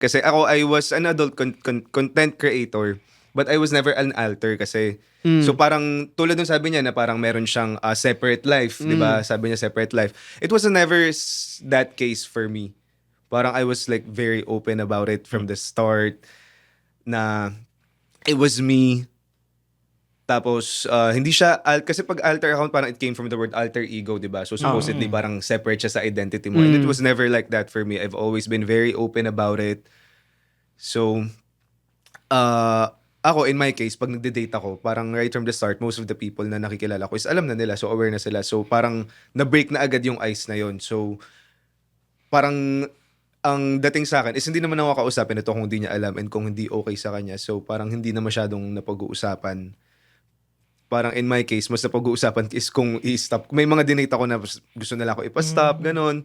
Kasi ako, I was an adult content creator, but I was never an alter kasi. So Mm. parang tulad ng sabi niya na parang meron siyang separate life, 'di ba? Mm. Sabi niya separate life. It was never that case for me. Parang I was like very open about it from the start na it was me. Tapos hindi siya kasi pag alter account parang it came from the word alter ego, 'di ba? So Oo. supposedly parang separate siya sa identity mo. And it Mm. was never like that for me. I've always been very open about it. So ako in my case, pag nagde-date ako, parang right from the start, most of the people na nakikilala ko is alam na nila, so aware na sila. So parang na-break na agad yung ice na yon. So parang ang dating sa akin is hindi naman ako kausapin ito kung hindi niya alam and kung hindi okay sa kanya. So parang hindi na masyadong napag-uusapan. Parang in my case, mas napag-uusapan is kung i-stop. May mga dinate ako na gusto nila ako ipa-stop, Hmm. gano'n.